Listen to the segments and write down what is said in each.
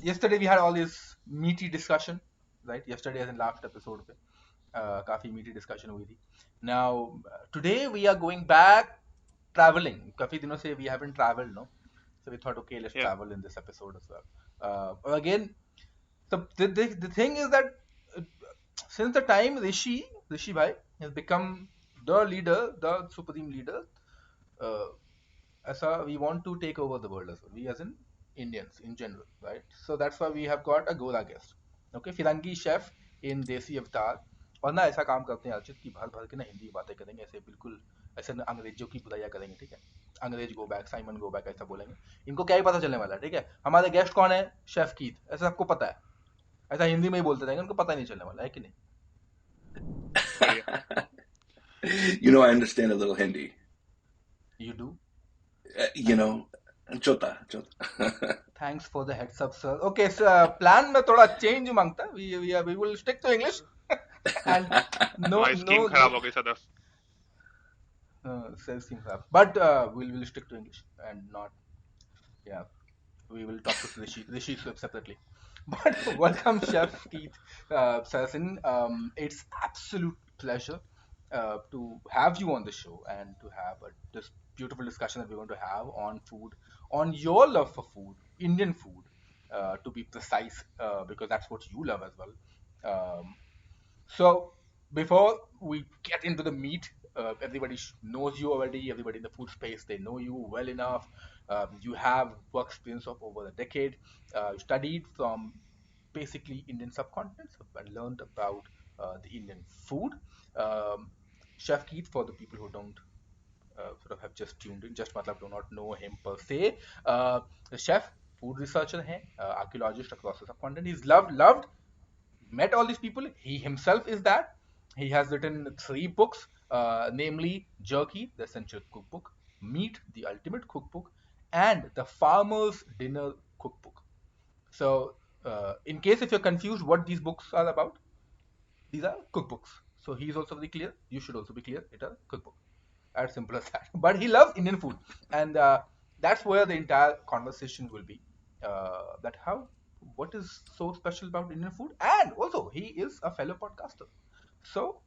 yesterday we had all this meaty discussion, right? Yesterday, as in last episode, पे काफी meaty discussion हुई थी. Now today we are going back traveling. काफी दिनों से we haven't traveled, no? So we thought, okay, let's Yeah. travel in this episode as well. Again, the thing is that uh, since the time Rishi Bhai has become the leader, the supreme leader, uh, we want to take over the world as well. We as in Indians in general, right? So that's why we have got a Gora guest. Okay, Firangi chef in Desi Avatar. और ना ऐसा काम करते हैं अर्चित की भर भर के ना हिंदी में बातें करेंगे ऐसे बिल्कुल ऐसे ना अंग्रेजों की बुराइयां करेंगे, ठीक है? अंग्रेज go back, Simon go back ऐसा बोलेंगे. इनको क्या ही पता चलने वाला है, ठीक है? हमारे गेस्ट कौन है? Chef Keith. ऐसा सबको पता है. ऐसा हिंदी में ही बोलते रहेंगे, उनको पता नहीं चलने वाला है कि नहीं. बढ़िया. You know, I understand a little Hindi. You do? You know, chota. Thanks for the heads up, sir. Okay, so plan में थोड़ा change मांगता है. We will stick to English. And My scheme खराब हो गई Sadaf. sales team have. But we'll stick to English and not, yeah, we will talk to Rishi separately. But welcome, Chef Keith Sarasin. It's absolute pleasure to have you on the show and to have this beautiful discussion that we're going to have on food, on your love for food, Indian food, to be precise, because that's what you love as well. So before we get into the meat, everybody knows you already. Everybody in the food space, they know you well enough. You have work experience of over a decade. You studied from basically Indian subcontinent and learned about the Indian food. Chef Keith, for the people who don't sort of have just tuned in, just matlab do not know him per se. Chef, food researcher hai, archaeologist across the subcontinent. He's loved, met all these people. He himself is that. He has written 3 books, namely Jerky, the Essential Cookbook, Meat, the Ultimate Cookbook, and the Farmer's Dinner Cookbook. So, in case if you're confused what these books are about, these are cookbooks. So he's also very clear. You should also be clear. It's a cookbook. As simple as that. But he loves Indian food, and that's where the entire conversation will be. What is so special about Indian food? And also, he is a fellow podcaster. So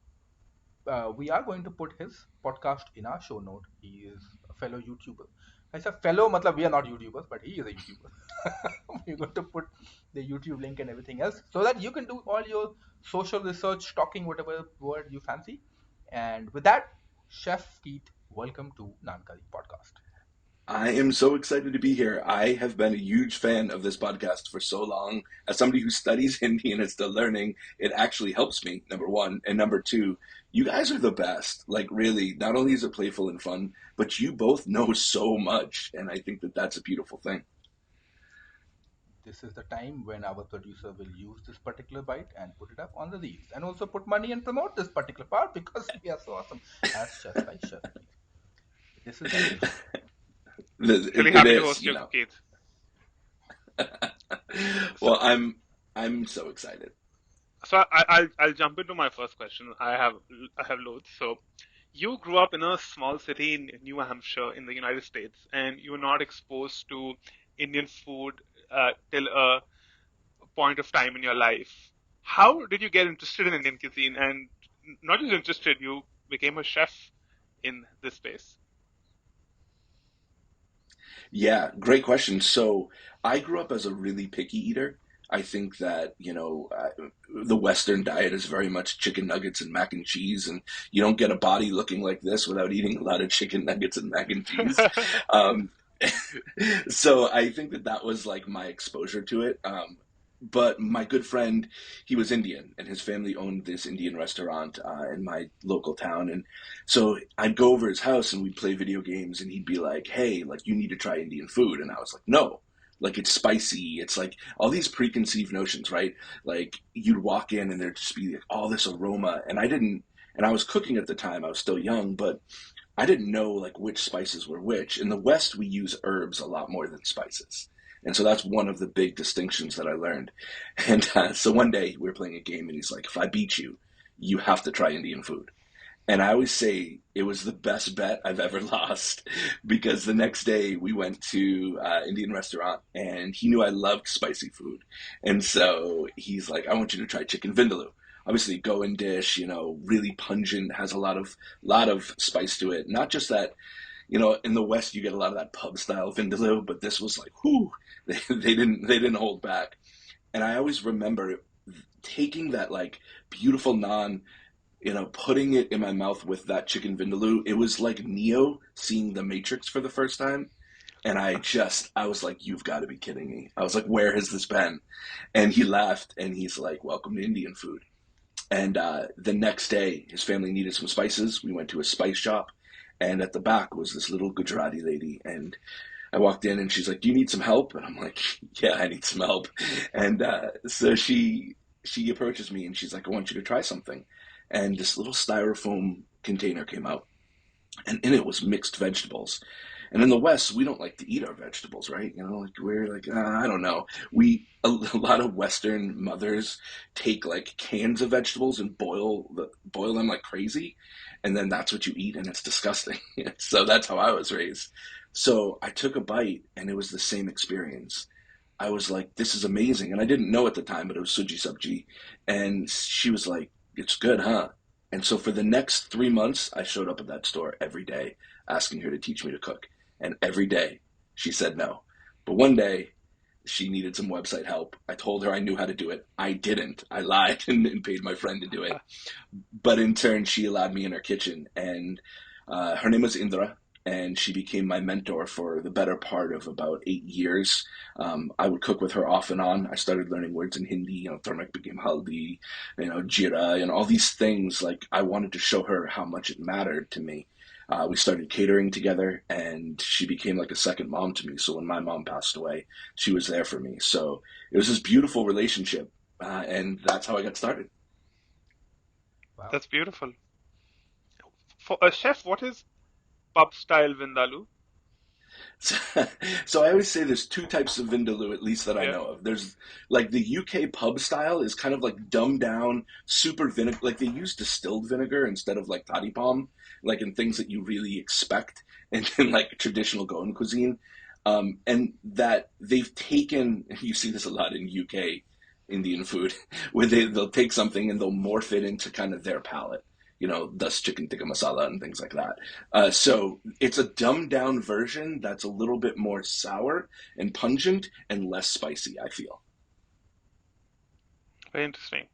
we are going to put his podcast in our show note. He is a fellow YouTuber. I said fellow, matlab we are not YouTubers, but he is a YouTuber. We're going to put the YouTube link and everything else so that you can do all your social research, stalking, whatever word you fancy. And with that, Chef Keith, welcome to Naan Curry Podcast. I am so excited to be here. I have been a huge fan of this podcast for so long. As somebody who studies Hindi and is still learning, it actually helps me, number one. And number two, you guys are the best. Like, really, not only is it playful and fun, but you both know so much. And I think that that's a beautiful thing. This is the time when our producer will use this particular bite and put it up on the reels and also put money and promote this particular part because we are so awesome as Chef by Chef Keith. This is the Really happy to host you, Keith. Well, I'm so excited. So I'll jump into my first question. I have loads. So you grew up in a small city in New Hampshire in the United States, and you were not exposed to Indian food till a point of time in your life. How did you get interested in Indian cuisine? And not just interested, you became a chef in this space. Yeah, great question. So I grew up as a really picky eater. I think that, the Western diet is very much chicken nuggets and mac and cheese, and you don't get a body looking like this without eating a lot of chicken nuggets and mac and cheese. Um, so I think that that was like my exposure to it. But my good friend, he was Indian, and his family owned this Indian restaurant in my local town. And so I'd go over his house and we'd play video games, and he'd be like, "Hey, like you need to try Indian food." And I was like, "No, like it's spicy." It's like all these preconceived notions, right? Like you'd walk in and there'd just be like all this aroma, and I was cooking at the time. I was still young, but I didn't know like which spices were which. In the West, we use herbs a lot more than spices. And so that's one of the big distinctions that I learned. And so one day we were playing a game and he's like, "If I beat you, you have to try Indian food." And I always say it was the best bet I've ever lost because the next day we went to Indian restaurant and he knew I loved spicy food. And so he's like, I want you to try chicken vindaloo. Obviously, go in dish, really pungent, has a lot of spice to it. Not just that, in the West you get a lot of that pub style vindaloo, but this was like, whoo, they didn't hold back. And I always remember taking that like beautiful naan, putting it in my mouth with that chicken vindaloo. It was like Neo seeing the Matrix for the first time. And I was like, you've got to be kidding me. I was like, where has this been? And he laughed and he's like, welcome to Indian food. And the next day, his family needed some spices. We went to a spice shop. And at the back was this little Gujarati lady. And I walked in and she's like, do you need some help? And I'm like, yeah, I need some help. And so she approaches me and she's like, I want you to try something. And this little styrofoam container came out, and in it was mixed vegetables. And in the West, we don't like to eat our vegetables, right? Like we're like, I don't know. A lot of Western mothers take like cans of vegetables and boil them like crazy, and then that's what you eat, and it's disgusting. So that's how I was raised. So I took a bite, and it was the same experience. I was like, this is amazing. And I didn't know at the time, but it was suji sabji. And she was like, it's good, huh? And so for the next 3 months, I showed up at that store every day asking her to teach me to cook. And every day she said no. But one day she needed some website help. I told her I knew how to do it. I didn't. I lied and paid my friend to do it. But in turn, she allowed me in her kitchen. And her name was Indra, and she became my mentor for the better part of about 8 years. I would cook with her off and on. I started learning words in Hindi. Turmeric became haldi, jira, and all these things. Like I wanted to show her how much it mattered to me. We started catering together, and she became like a second mom to me. So when my mom passed away, she was there for me. So it was this beautiful relationship, and that's how I got started. Wow. That's beautiful. For a chef, what is pub style vindaloo? So, so I always say there's two types of vindaloo, at least that I Yeah, know of. There's like the UK pub style is kind of like dumbed down, super vinegar. Like they use distilled vinegar instead of like toddy palm, like in things that you really expect in like traditional Goan cuisine. And that they've taken, you see this a lot in UK Indian food, where they'll take something and they'll morph it into kind of their palate. Thus chicken tikka masala and things like that. So it's a dumbed down version that's a little bit more sour and pungent and less spicy, I feel. very interesting.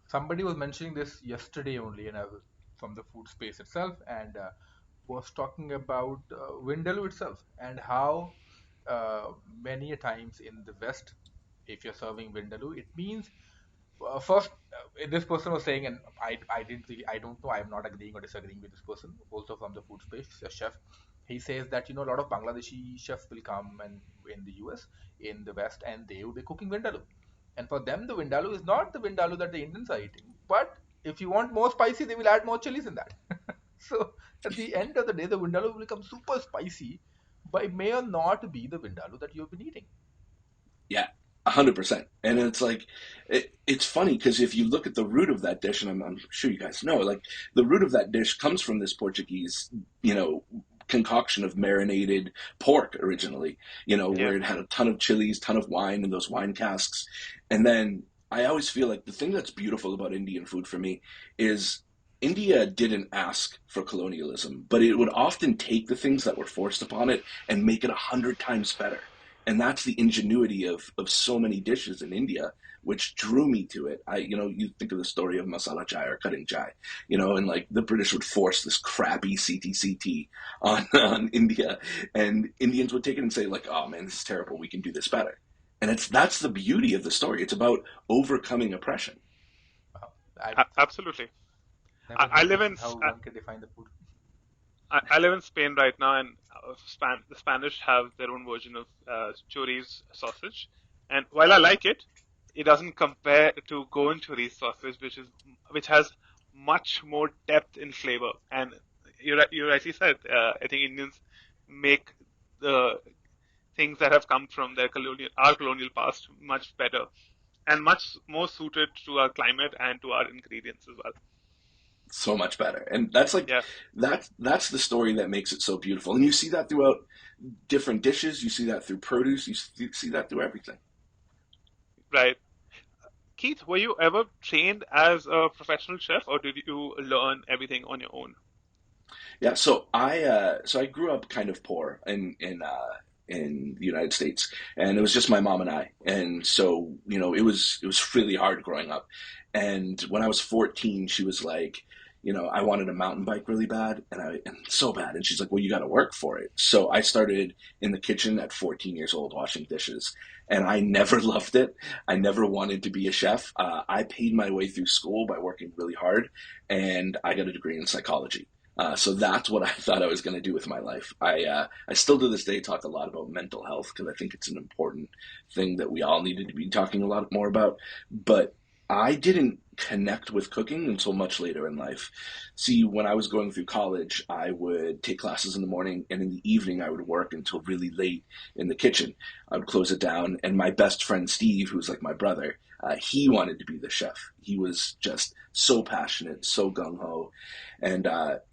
Somebody was mentioning this yesterday only, and I was from the food space itself, and was talking about Vindaloo itself and how many a times in the West, if you're serving Vindaloo, it means first this person was saying, and I didn't really, I don't know, I'm not agreeing or disagreeing with this person, also from the food space, a chef. He says that a lot of Bangladeshi chefs will come and in the US, in the West, and they will be cooking Vindaloo. And for them, the Vindaloo is not the Vindaloo that the Indians are eating. But if you want more spicy, they will add more chilies in that. So at the end of the day, the Vindaloo will become super spicy, but it may or not be the Vindaloo that you've been eating. Yeah, 100%. And it's like, it's funny because if you look at the root of that dish, and I'm sure you guys know, like the root of that dish comes from this Portuguese, concoction of marinated pork originally, Yeah, where it had a ton of chilies, ton of wine in those wine casks. And then I always feel like the thing that's beautiful about Indian food for me is India didn't ask for colonialism, but it would often take the things that were forced upon it and make it 100 times better. And that's the ingenuity of so many dishes in India, which drew me to it. You think of the story of masala chai or cutting chai, and like the British would force this crappy CTCT on India, and Indians would take it and say like, oh man, this is terrible. We can do this better. And that's the beauty of the story. It's about overcoming oppression. Wow. I've absolutely. never I heard live this in is how one can define the food. I live in Spain right now, and the Spanish have their own version of chorizo sausage. And while I like it, it doesn't compare to Goan chorizo sausage, which has much more depth in flavor. And you rightly said, I think Indians make the things that have come from our colonial past much better and much more suited to our climate and to our ingredients as well. so much better. And that's like Yeah, that's the story that makes it so beautiful. And you see that throughout different dishes. You see that through produce. See that through everything. right. Keith, were you ever trained as a professional chef, or did you learn everything on your own? Yeah, so I grew up kind of poor in the United States, and it was just my mom and I, and so it was really hard growing up. And when I was 14, she was like, I wanted a mountain bike really bad, and so bad, and she's like, well, you got to work for it. So I started in the kitchen at 14 years old washing dishes, and I never loved it. I never wanted to be a chef. I paid my way through school by working really hard, and I got a degree in psychology. So that's what I thought I was going to do with my life. I still to this day talk a lot about mental health because I think it's an important thing that we all needed to be talking a lot more about. But I didn't connect with cooking until much later in life. See, when I was going through college, I would take classes in the morning, and in the evening, I would work until really late in the kitchen. I would close it down, and my best friend Steve, who's like my brother, he wanted to be the chef. He was just so passionate, so gung ho, and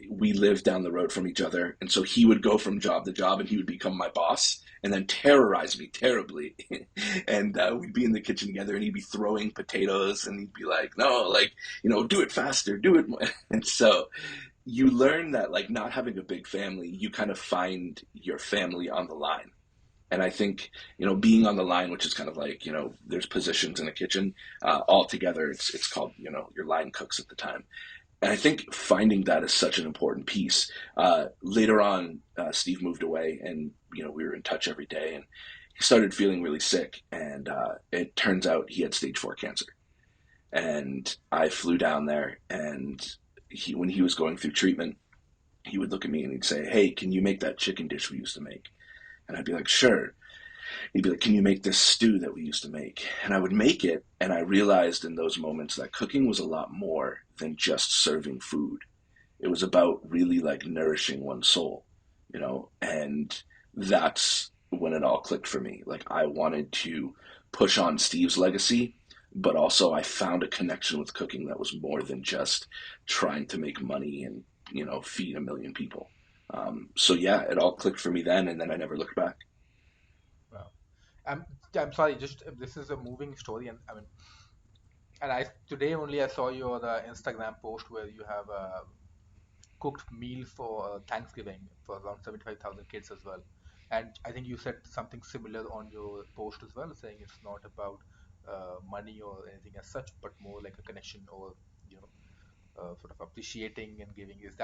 we lived down the road from each other. And so he would go from job to job, and he would become my boss, and then terrorize me terribly. And we'd be in the kitchen together, and he'd be throwing potatoes, and he'd be like, "No, like do it faster, do it more." And so you learn that like not having a big family, you kind of find your family on the line. And I think, being on the line, which is kind of like, there's positions in a kitchen, all together, it's called, your line cooks at the time. And I think finding that is such an important piece. Later on, Steve moved away, and we were in touch every day, and he started feeling really sick, and it turns out he had stage 4 cancer. And I flew down there, and when he was going through treatment, he would look at me and he'd say, "Hey, can you make that chicken dish we used to make?" And I'd be like, "Sure." He'd be like, "Can you make this stew that we used to make?" And I would make it, and I realized in those moments that cooking was a lot more than just serving food. It was about really like nourishing one's soul. And that's when it all clicked for me. Like I wanted to push on Steve's legacy, but also I found a connection with cooking that was more than just trying to make money and feed a million people. So yeah, it all clicked for me then, and then I never looked back. Wow. I'm I'm sorry. Just this is a moving story, and I mean, and I today only I saw your Instagram post where you have cooked meal for Thanksgiving for around 75,000 kids as well. And I think you said something similar on your post as well, saying it's not about money or anything as such, but more like a connection or you know sort of appreciating and giving. Is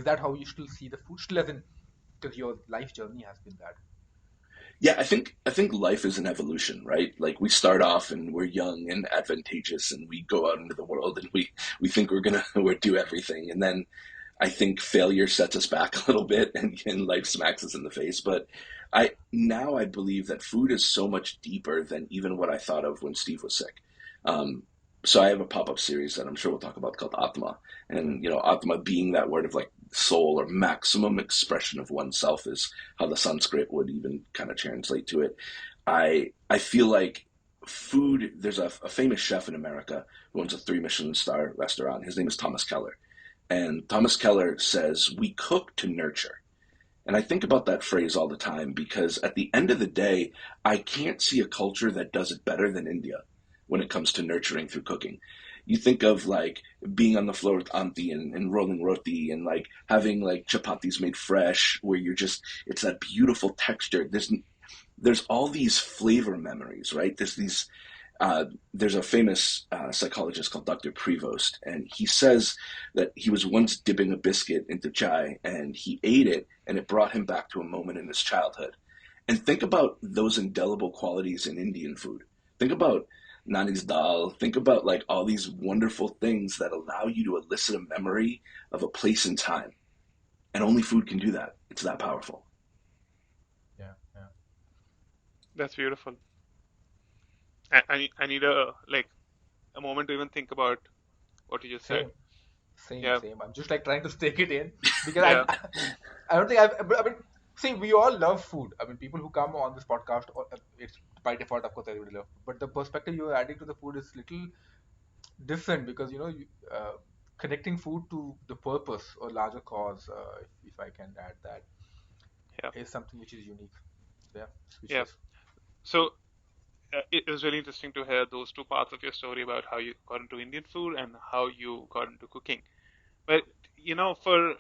that how you still see the food? Still, as in, because your life journey has been that. Yeah, I think life is an evolution, right? Like we start off and we're young and advantageous, and we go out into the world and we think we're gonna we do everything, and then I think failure sets us back a little bit, and life smacks us in the face. But I believe that food is so much deeper than even what I thought of when Steve was sick. Um, so I have a pop-up series that I'm sure we'll talk about called Atma, and Atma being that word of like soul or maximum expression of oneself is how the Sanskrit would even kind of translate to it. I feel like food. There's a famous chef in America who owns a 3 Michelin star restaurant. His name is Thomas Keller, and Thomas Keller says, "We cook to nurture." And I think about that phrase all the time because at the end of the day, I can't see a culture that does it better than India when it comes to nurturing through cooking. You think of like being on the floor with auntie and rolling roti and like having like chapatis made fresh where it's that beautiful texture. There's all these flavor memories, right? There's a famous psychologist called Dr. Prevost, and he says that he was once dipping a biscuit into chai, and he ate it, and it brought him back to a moment in his childhood. And think about those indelible qualities in Indian food. Think about Nani's dal. Think about like all these wonderful things that allow you to elicit a memory of a place and time. And only food can do that. It's that powerful. Yeah, yeah. That's beautiful. I need a moment to even think about what you just said. Same, same, Yeah, same. I'm just like trying to stake it in because yeah, I don't think I mean, see, we all love food. I mean, people who come on this podcast, it's by default, of course, everybody love. But the perspective you're adding to the food is little different because connecting food to the purpose or larger cause, if I can add that, Yeah, is something which is unique. So, yeah, yeah. speechless. So it was really interesting to hear those two parts of your story about how you got into Indian food and how you got into cooking. But for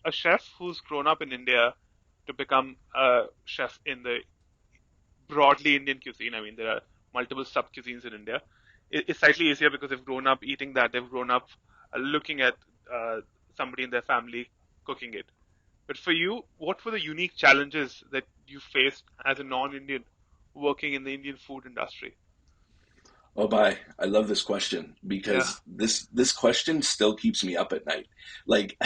a chef who's grown up in India to become a chef in the broadly Indian cuisine, I mean, there are multiple sub cuisines in India. It's slightly easier because they've grown up eating that. They've grown up looking at uh, somebody in their family cooking it. But for you, what were the unique challenges that you faced as a non-Indian working in the Indian food industry? Oh, bye. I love this question Yeah. because this question still keeps me up at night. Like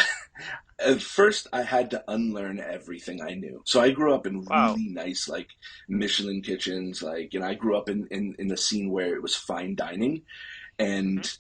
at first I had to unlearn everything I knew. So I grew up in Wow. really nice like Michelin kitchens, like I grew up in the scene where it was fine dining, Hmm. and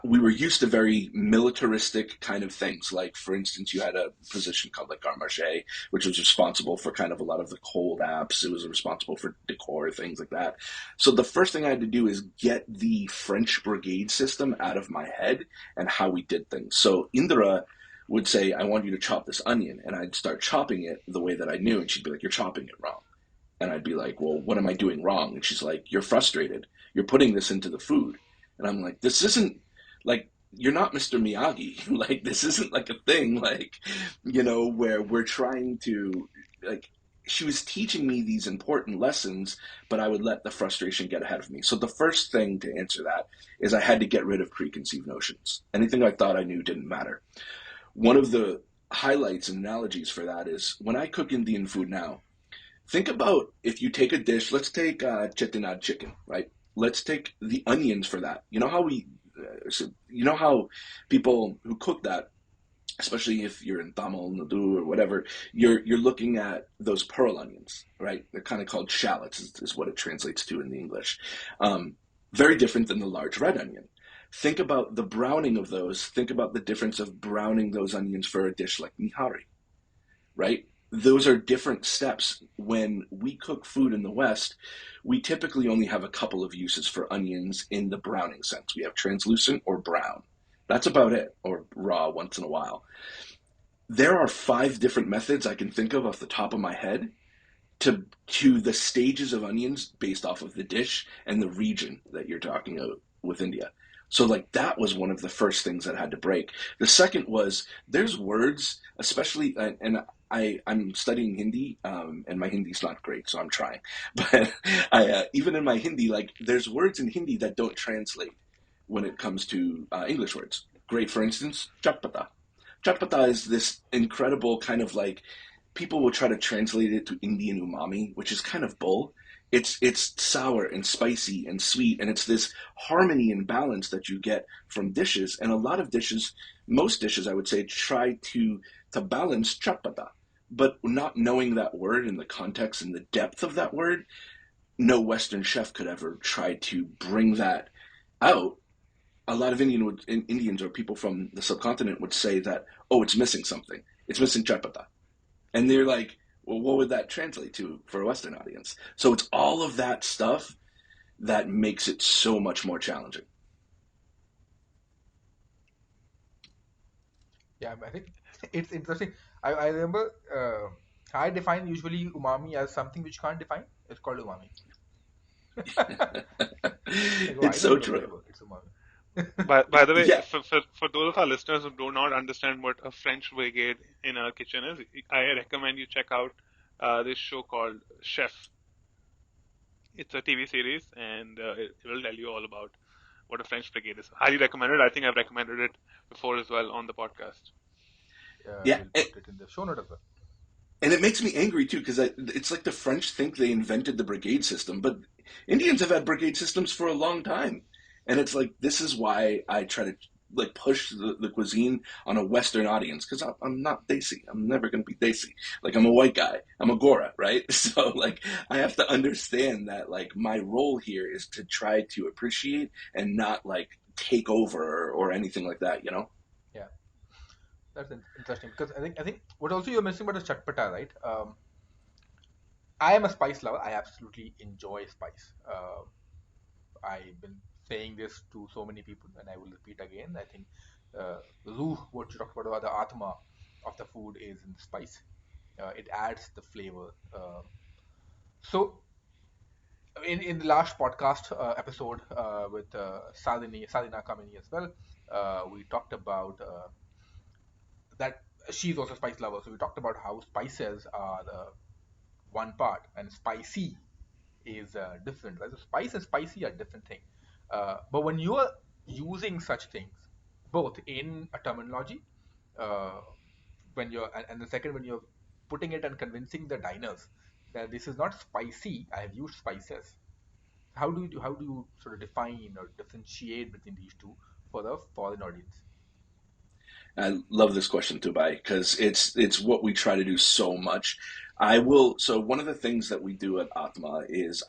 we were used to very militaristic kind of things. Like, for instance, you had a position called like garde manger, which was responsible for kind of a lot of the cold apps. It was responsible for decor, things like that. So the first thing I had to do is get the French brigade system out of my head and how we did things. So Indra would say, I want you to chop this onion. And I'd start chopping it the way that I knew. And she'd be like, you're chopping it wrong. And I'd be like, well, what am I doing wrong? And she's like, you're frustrated. You're putting this into the food. And I'm like, this isn't like, you're not Mr. Miyagi. Like, this isn't like a thing, like, where we're trying to, like, she was teaching me these important lessons, but I would let the frustration get ahead of me. So the first thing to answer that is I had to get rid of preconceived notions. Anything I thought I knew didn't matter. One of the highlights and analogies for that is when I cook Indian food now, think about if you take a dish, let's take chettinad chicken, right? Let's take the onions for that. You know how people who cook that, especially if you're in Tamil Nadu or whatever, you're looking at those pearl onions, right? They're kind of called shallots, is what it translates to in the English. Um, Very different than the large red onion. Think about the browning of those. Think about the difference of browning those onions for a dish like nihari, right? Those are different steps. When we cook food in the West, we typically only have a couple of uses for onions in the browning sense. We have translucent or brown. That's about it, or raw once in a while. There are 5 different methods I can think of off the top of my head to the stages of onions based off of the dish and the region that you're talking about with India. So like that was one of the first things that had to break. The second was there's words, especially and I'm studying Hindi, and my Hindi's not great, so I'm trying. But even in my Hindi, like there's words in Hindi that don't translate when it comes to English words. Great, for instance, chatpata. Chatpata is this incredible kind of like people will try to translate it to Indian umami, which is kind of bull. It's sour and spicy and sweet, and it's this harmony and balance that you get from dishes. And a lot of dishes, most dishes, I would say, try to balance chapata, but not knowing that word and the context and the depth of that word, no Western chef could ever try to bring that out. A lot of Indians or people from the subcontinent would say that, oh, it's missing something. It's missing chapata, and they're like, well, what would that translate to for a Western audience? So it's all of that stuff that makes it so much more challenging. Yeah, I think it's interesting. I remember I define usually umami as something which can't define. It's called umami. Like, oh, I It's don't so know the true. word. It's umami. By the way, Yeah, for those of our listeners who do not understand what a French brigade in a kitchen is, I recommend you check out this show called Chef. It's a TV series, and it will tell you all about what a French brigade is. Highly recommended. I think I've recommended it before as well on the podcast. yeah. We'll put it in the show note as well. And it makes me angry too because it's like the French think they invented the brigade system, but Indians have had brigade systems for a long time. And it's like this is why I try to like push the cuisine on a Western audience because I'm not desi. I'm never going to be desi. Like I'm a white guy. I'm a Gora, right? So like I have to understand that like my role here is to try to appreciate and not like take over or anything like that. You know? Yeah, that's interesting because I think what also you're mentioning about the chatpata, right? I am a spice lover. I absolutely enjoy spice. I've been saying this to so many people, and I will repeat again. I think Ruh, what you talked about the Atma of the food is in the spice. It adds the flavor. So in the last podcast episode with Sadina Kamini as well, we talked about that she's also a spice lover. So we talked about how spices are one part and spicy is different. Right? So spice and spicy are different things. But when you are using such things, both in a terminology, uh, when you're and the second when you're putting it and convincing the diners that this is not spicy, I have used spices. How do you sort of define or differentiate between these two for the foreign audience? I love this question, Dubai, because it's what we try to do so much. I will. So one of the things that we do at Atma is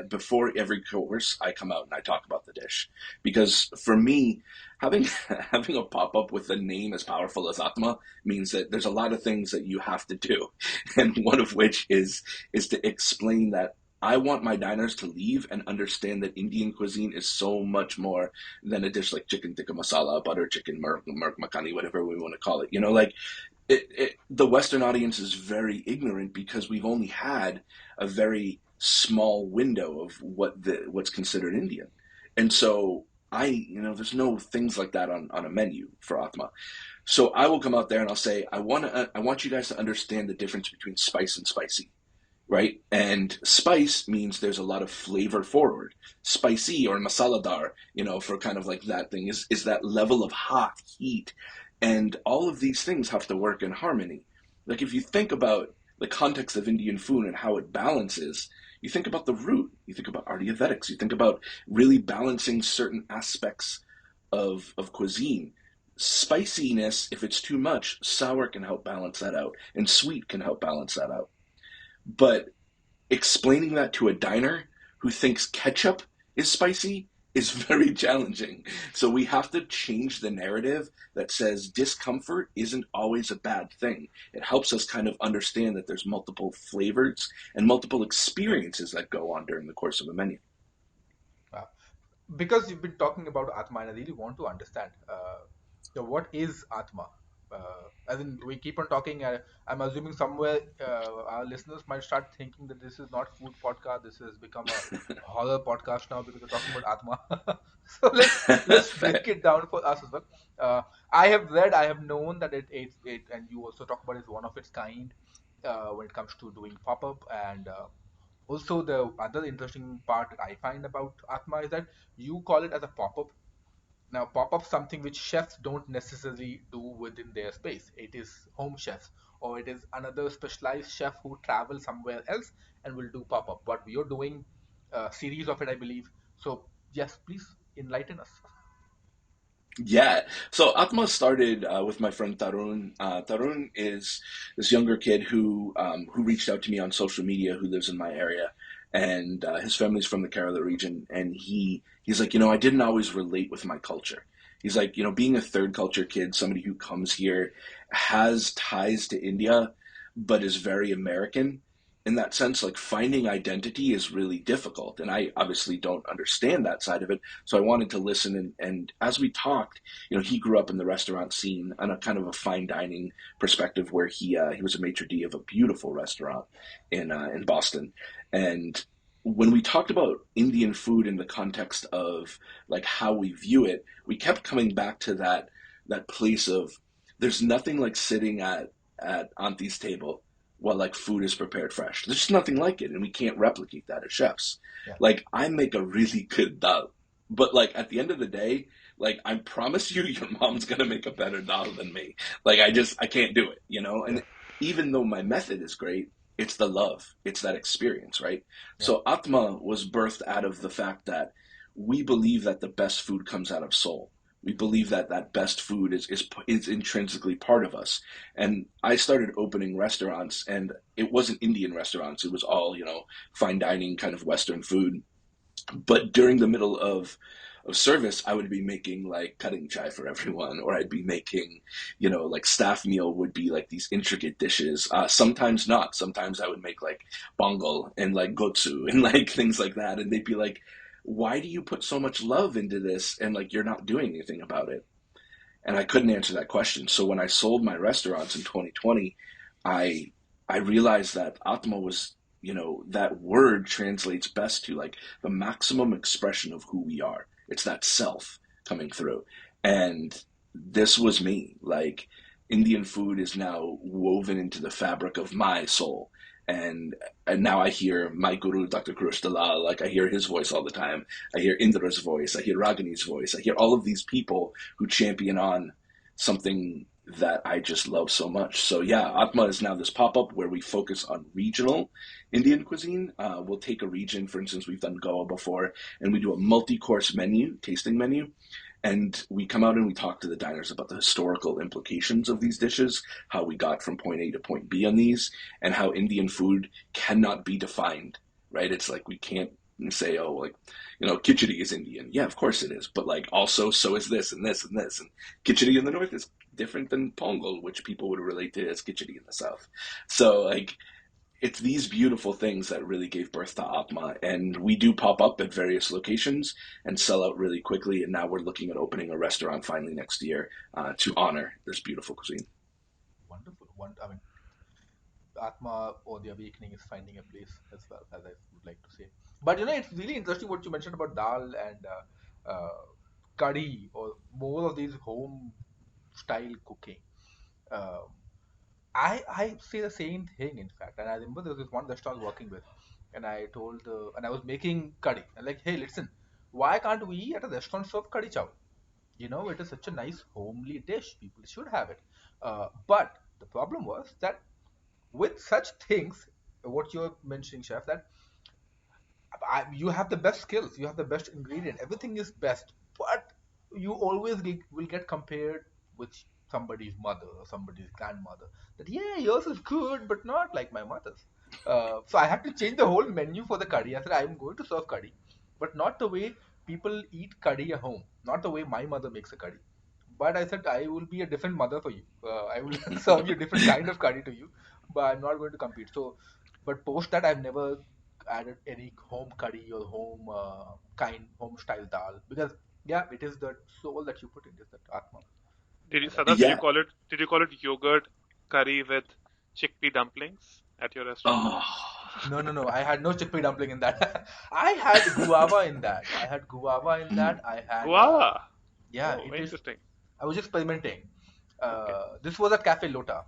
before every course I come out and I talk about the dish, because for me, having having a pop up with a name as powerful as Atma means that there's a lot of things that you have to do, and one of which is to explain that I want my diners to leave and understand that Indian cuisine is so much more than a dish like chicken tikka masala, butter chicken, merk makhani, whatever we want to call it. Like the Western audience is very ignorant because we've only had a very small window of what's considered Indian, and so there's no things like that on a menu for Atma. So I will come out there and I'll say, I want you guys to understand the difference between spice and spicy, right? And spice means there's a lot of flavor forward. Spicy or masala dar, for kind of like that thing is that level of hot heat. And all of these things have to work in harmony. Like if you think about the context of Indian food and how it balances, you think about the root, you think about Ayurvedics, you think about really balancing certain aspects of cuisine. Spiciness, if it's too much, sour can help balance that out, and sweet can help balance that out. But explaining that to a diner who thinks ketchup is spicy is very challenging. So we have to change the narrative that says discomfort isn't always a bad thing. It helps us kind of understand that there's multiple flavors and multiple experiences that go on during the course of a menu. Uh, because you've been talking about Atma, and I really want to understand. So what is Atma? As in, we keep on talking. I'm assuming somewhere our listeners might start thinking that this is not food podcast. This has become a horror podcast now because we're talking about Atma. So let's break it down for us as well. I have read, I have known that it and you also talk about it's one of its kind when it comes to doing pop up and. Also, the other interesting part that I find about Atma is that you call it as a pop up. Now, pop-up something which chefs don't necessarily do within their space. It is home chefs, or it is another specialized chef who travels somewhere else and will do pop-up. But we are doing a series of it, I believe. So, yes, please enlighten us. Yeah. So Atma started with my friend Tarun. Tarun is this younger kid who reached out to me on social media, who lives in my area, and his family's from the Kerala region. And he's like, I didn't always relate with my culture. He's like, being a third culture kid, somebody who comes here has ties to India, but is very American. In that sense, like finding identity is really difficult. And I obviously don't understand that side of it. So I wanted to listen. And as we talked, he grew up in the restaurant scene on a kind of a fine dining perspective where he was a maitre d' of a beautiful restaurant in Boston. And when we talked about Indian food in the context of like how we view it, we kept coming back to that place of there's nothing like sitting at Auntie's table while like food is prepared fresh. There's just nothing like it, and we can't replicate that as chefs. Yeah. Like I make a really good dal, but like at the end of the day, like I promise you, your mom's gonna make a better dal than me. Like I can't do it, Yeah. And even though my method is great, it's the love, it's that experience, right? Yeah. So Atma was birthed out of the fact that we believe that the best food comes out of soul. We believe that that best food is intrinsically part of us. And I started opening restaurants, and it wasn't Indian restaurants. It was all, fine dining kind of Western food. But during the middle of service, I would be making like cutting chai for everyone, or I'd be making, like staff meal would be like these intricate dishes. Sometimes not. Sometimes I would make like bongal and like gotsu and like things like that. And they'd be like, why do you put so much love into this and like you're not doing anything about it? And I couldn't answer that question. So when I sold my restaurants in 2020, I I realized that Atma was, that word translates best to like the maximum expression of who we are. It's that self coming through. And this was me. Like Indian food is now woven into the fabric of my soul. And now I hear my guru, Dr. Kurush Dalal, like I hear his voice all the time. I hear Indra's voice. I hear Ragini's voice. I hear all of these people who champion on something that I just love so much. So yeah, Atma is now this pop-up where we focus on regional Indian cuisine. We'll take a region, for instance, we've done Goa before, and we do a multi-course menu, tasting menu, and we come out and we talk to the diners about the historical implications of these dishes, how we got from point A to point B on these, and how Indian food cannot be defined, right? It's like we can't say, oh, like, khichdi is Indian. Yeah, of course it is. But like also, so is this and this and this. And khichdi in the north is different than pongal, which people would relate to as khichdi in the south. So like, it's these beautiful things that really gave birth to Atma. And we do pop up at various locations and sell out really quickly. And now we're looking at opening a restaurant finally next year to honor this beautiful cuisine. Wonderful. I mean, Atma or the awakening is finding a place as well, as I would like to say. But it's really interesting what you mentioned about dal and curry or more of these home style cooking. Uh, I say the same thing in fact, and I remember there was this one restaurant I was working with, and and I was making curry. And like, hey, listen, why can't we at a restaurant serve curry chow? It is such a nice homely dish. People should have it. But the problem was that with such things, what you're mentioning, chef, that you have the best skills, you have the best ingredient, everything is best, but you always will get compared with somebody's mother or somebody's grandmother. That yeah, yours is good, but not like my mother's. So I had to change the whole menu for the curry. I said I'm going to serve curry, but not the way people eat curry at home, not the way my mother makes a curry. But I said I will be a different mother for you. I will serve you a different kind of curry to you, but I'm not going to compete. So, but post that, I've never added any home curry or home style dal, because yeah, it is the soul that you put in, is that atma. Sadaf, Yeah. did you call it yogurt curry with chickpea dumplings at your restaurant? Oh, No. I had no chickpea dumpling in that. I had guava in that. I had Guava. yeah. Oh, It is. interesting. I was experimenting. Okay. This was at Cafe Lota.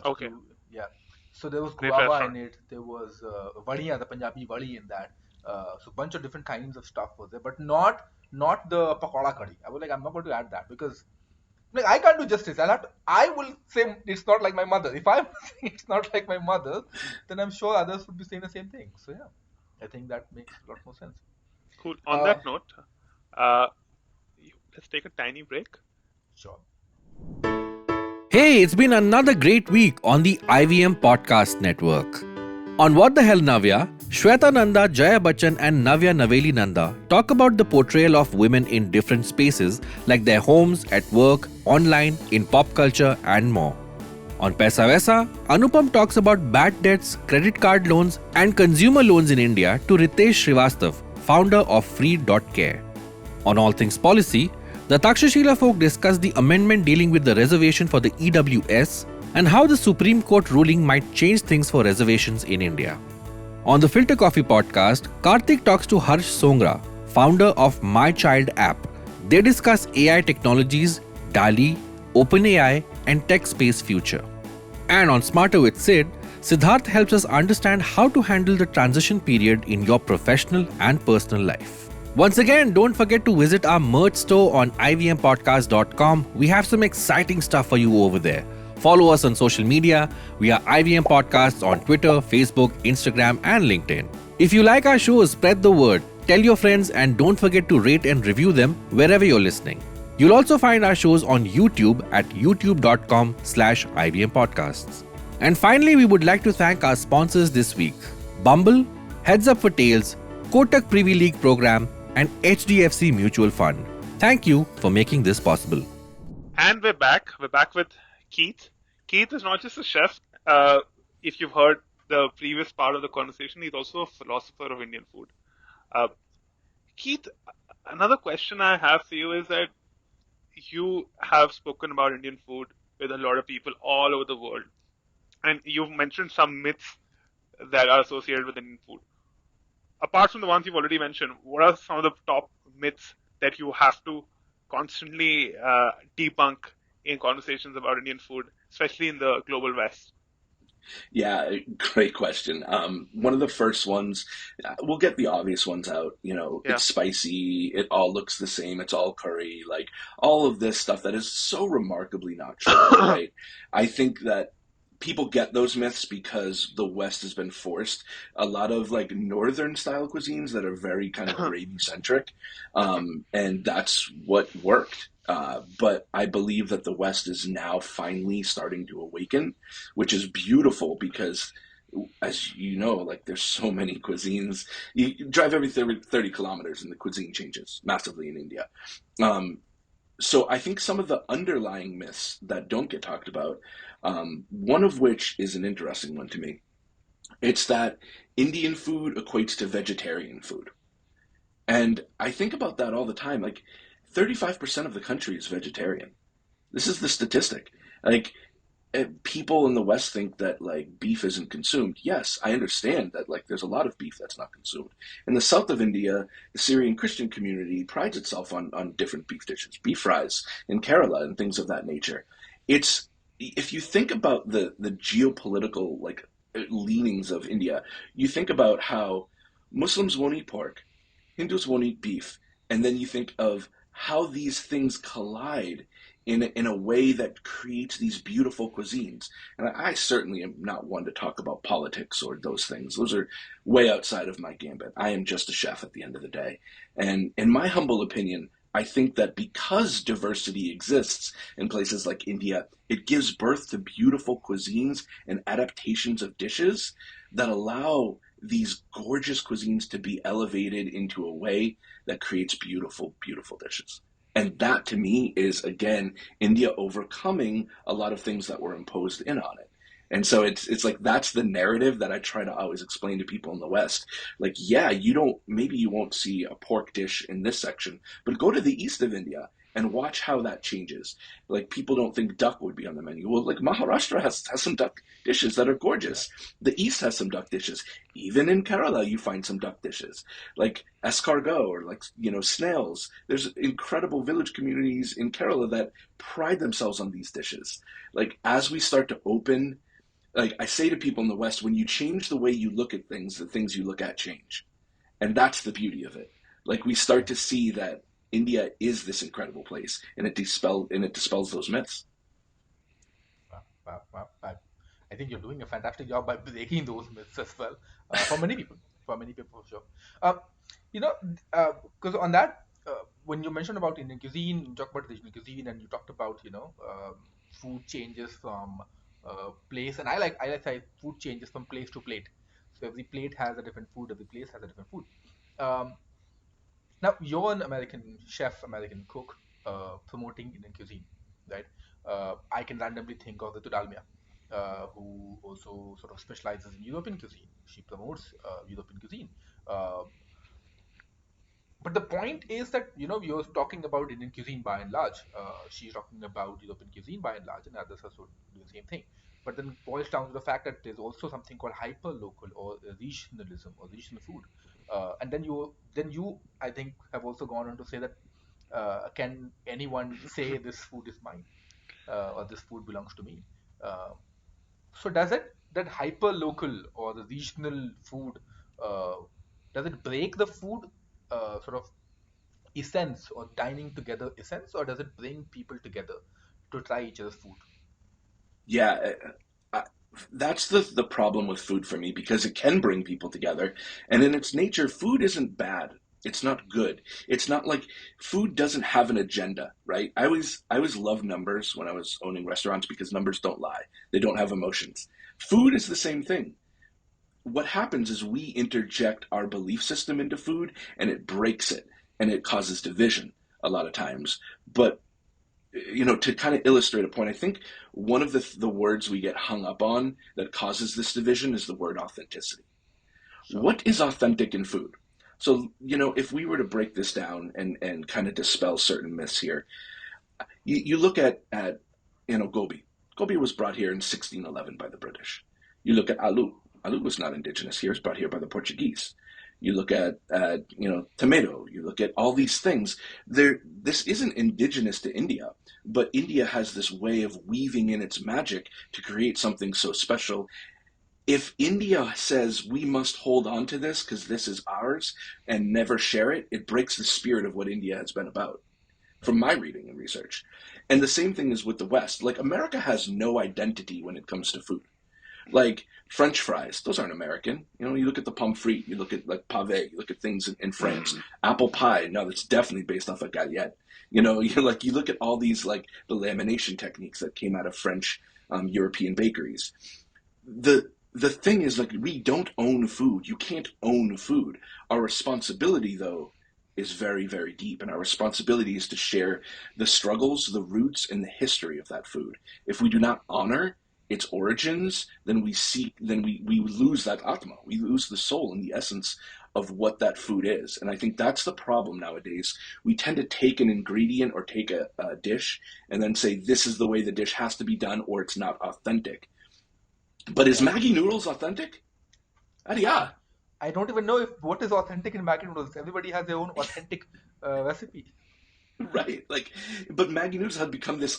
Okay. Yeah. So there was Great guava in restaurant. it. There was vadiya, the Punjabi vadi in that. So bunch of different kinds of stuff was there, but not the pakoda curry. I was like, I'm not going to add that because like I can't do justice. I will say it's not like my mother. If I'm saying it's not like my mother, then I'm sure others would be saying the same thing. So yeah, I think that makes a lot more sense. Cool. On Uh, that note, uh, let's take a tiny break. sure. Hey, it's been another great week on the IVM Podcast Network. On What the Hell Navya, Shweta Nanda, Jaya Bachchan and Navya Naveli Nanda talk about the portrayal of women in different spaces like their homes, at work, online, in pop culture and more. On Paisa Vaisa, Anupam talks about bad debts, credit card loans and consumer loans in India to Ritesh Srivastav, founder of Free.care. On All Things Policy, the Takshashila folk discuss the amendment dealing with the reservation for the EWS and how the Supreme Court ruling might change things for reservations in India. On the Filter Coffee podcast, Karthik talks to Harsh Songra, founder of My Child app. They discuss AI technologies, DALI, OpenAI, and tech space future. And on Smarter with Sid, Siddharth helps us understand how to handle the transition period in your professional and personal life. Once again, don't forget to visit our merch store on ivmpodcast.com. We have some exciting stuff for you over there. Follow us on social media. We are IVM Podcasts on Twitter, Facebook, Instagram, and LinkedIn. If you like our shows, spread the word. Tell your friends and don't forget to rate and review them wherever you're listening. You'll also find our shows on YouTube at youtube.com/IVM Podcasts. And finally, we would like to thank our sponsors this week: Bumble, Heads Up for Tales, Kotak Privy League Program, and HDFC Mutual Fund. Thank you for making this possible. And we're back. We're back with Keith. Keith is not just a chef. If you've heard the previous part of the conversation, he's also a philosopher of Indian food. Uh, Keith, another question I have for you is that you have spoken about Indian food with a lot of people all over the world, and you've mentioned some myths that are associated with Indian food. Apart from the ones you've already mentioned, what are some of the top myths that you have to constantly debunk in conversations about Indian food, especially in the global West? Yeah, great question. One of the first ones, we'll get the obvious ones out. You know, Yeah. it's spicy. It all looks the same. It's all curry. Like all of this stuff that is so remarkably not true, right? I think that people get those myths because the West has been forced a lot of like northern style cuisines that are very kind of gravy centric, and that's what worked. But I believe that the West is now finally starting to awaken, which is beautiful because, as you know, like there's so many cuisines. You drive every 30 kilometers and the cuisine changes massively in India. Um, so I think some of the underlying myths that don't get talked about, one of which is an interesting one to me. It's that Indian food equates to vegetarian food. And I think about that all the time. Like 35% of the country is vegetarian. This is the statistic. Like people in the West think that like beef isn't consumed. Yes, I understand that like there's a lot of beef that's not consumed. In the south of India, the Syrian Christian community prides itself on different beef dishes, beef fries in Kerala and things of that nature. It's if you think about the geopolitical like leanings of India, you think about how Muslims won't eat pork, Hindus won't eat beef, and then you think of how these things collide in a way that creates these beautiful cuisines. And I certainly am not one to talk about politics or those things. Those are way outside of my gambit. I am just a chef at the end of the day. And in my humble opinion, I think that because diversity exists in places like India, it gives birth to beautiful cuisines and adaptations of dishes that allow these gorgeous cuisines to be elevated into a way that creates beautiful, beautiful dishes. And that to me is again India overcoming a lot of things that were imposed in on it. And so it's like that's the narrative that I try to always explain to people in the West. Like, yeah, you don't maybe you won't see a pork dish in this section, but go to the east of India and watch how that changes. Like people don't think duck would be on the menu. Well, like Maharashtra has some duck dishes that are Yeah. gorgeous. The east has some duck dishes. Even in Kerala, you find some duck dishes like escargot or like snails. There's incredible village communities in Kerala that pride themselves on these dishes. Like as we start to open, like I say to people in the West, when you change the way you look at things, the things you look at change. And that's the beauty of it. Like we start to see that India is this incredible place, and it dispels those myths. Wow, wow, wow. I think you're doing a fantastic job by breaking those myths as well, for many people. For many people, for sure. Um, you know, because on that, when you mentioned about Indian cuisine, you talked about regional cuisine, and you talked about food changes from place, and I like say food changes from place to plate. So every plate has a different food. Every place has a different food. Um, Now you're an American chef, American cook, promoting Indian cuisine, right? I can randomly think of the Tudalmia, who also sort of specializes in European cuisine. She promotes European cuisine. Uh, but the point is that you're talking about Indian cuisine by and large. She's talking about European cuisine by and large, and others are sort of doing the same thing. But then it boils down to the fact that there's also something called hyper local or regionalism or regional food. And then you I think have also gone on to say that can anyone say this food is mine, or this food belongs to me? Uh, so does it that hyper local or the regional food, uh, does it break the food sort of essence or dining together essence, or does it bring people together to try each other's food? Yeah, that's the problem with food for me because it can bring people together, and in its nature, food isn't bad. It's not good. It's not like food doesn't have an agenda, right? I always loved numbers when I was owning restaurants because numbers don't lie. They don't have emotions. Food is the same thing. What happens is we interject our belief system into food and it breaks it and it causes division a lot of times. But to kind of illustrate a point, I think one of the words we get hung up on that causes this division is the word authenticity. Sure. What is authentic in food? So, if we were to break this down and kind of dispel certain myths here, You look at gobi. Gobi was brought here in 1611 by the British. You look at aloo. Aloo was not indigenous here; it's brought here by the Portuguese. You look at tomato. You look at all these things. This isn't indigenous to India, but India has this way of weaving in its magic to create something so special. If India says we must hold on to this because this is ours and never share it, it breaks the spirit of what India has been about, from my reading and research. And the same thing is with the West. Like, America has no identity when it comes to food. Like, French fries, those aren't American. You know, you look at the pomme frite, you look at like pave, you look at things in France. Apple pie, no, that's definitely based off of galette. You know, you look at all these, like, the lamination techniques that came out of French, European bakeries. The thing is, like, we don't own food. You can't own food. Our responsibility, though, is very, very deep, and our responsibility is to share the struggles, the roots, and the history of that food. If we do not honor its origins, then we lose that Atma. We lose the soul and the essence of what that food is. And I think that's the problem nowadays. We tend to take an ingredient or take a dish and then say, this is the way the dish has to be done, or it's not authentic. But is Maggi noodles authentic? Yeah. I don't even know what is authentic in Maggi noodles. Everybody has their own authentic recipe. Right, like, but Maggi noodles have become this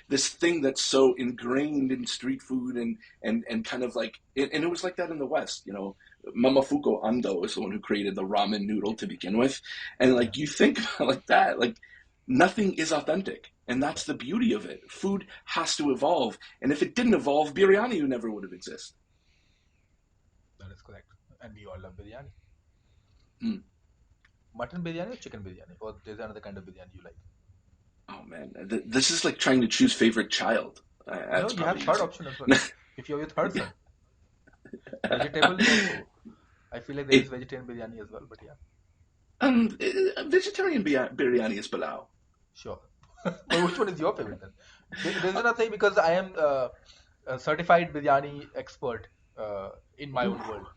this thing that's so ingrained in street food and kind of like, and it was like that in the West. You know, Mamafuko Ando is the one who created the ramen noodle to begin with, and like, you think about like that, like, nothing is authentic, and that's the beauty of it. Food has to evolve, and if it didn't evolve, biryani never would have existed. That is correct, and we all love biryani. Mm. Mutton biryani or chicken biryani, or there's another kind of biryani you like? Oh man, this is like trying to choose favorite child. No, you have third option as well. If you're your third son, vegetable also. I feel like there is vegetarian biryani as well, but yeah. Vegetarian biryani is palau. Sure. But which one is your favorite then? There's nothing, because I am a certified biryani expert in my own world.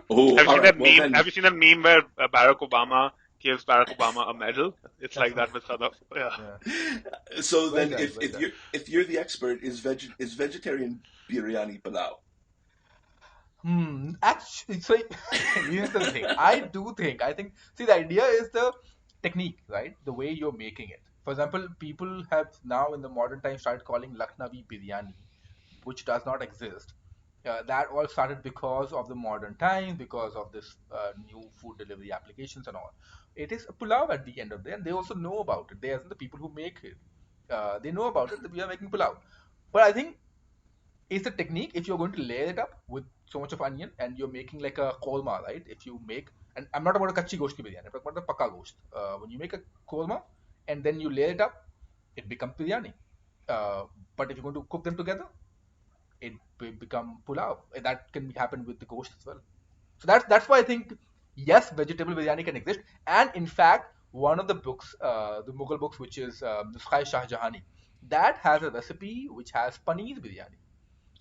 Have you seen that meme where Barack Obama gives Barack Obama a medal? It's like that with Sadaf. Yeah. So then, if you're the expert, is vegetarian biryani palau? Actually, so here's the thing. I think, see, the idea is the technique, right? The way you're making it. For example, people have now in the modern time started calling Lucknowi biryani, which does not exist. That all started because of the modern times, because of this new food delivery applications and all. It is a pulao at the end of the day, and they also know about it. They are the people who make it. They know about it, that we are making pulao. But I think it's a technique. If you're going to layer it up with so much of onion and you're making like a korma, right? If you make, and I'm not about a kachi gosht ki biryani, I'm talking about the pakka gosht. When you make a korma and then you layer it up, it becomes biryani. But if you're going to cook them together, it become pulao. That can happen with the gosht as well. So that's why I think, yes, vegetable biryani can exist. And in fact, one of the books, the Mughal books, which is Nuskhai Shah Jahani, that has a recipe which has paneer biryani,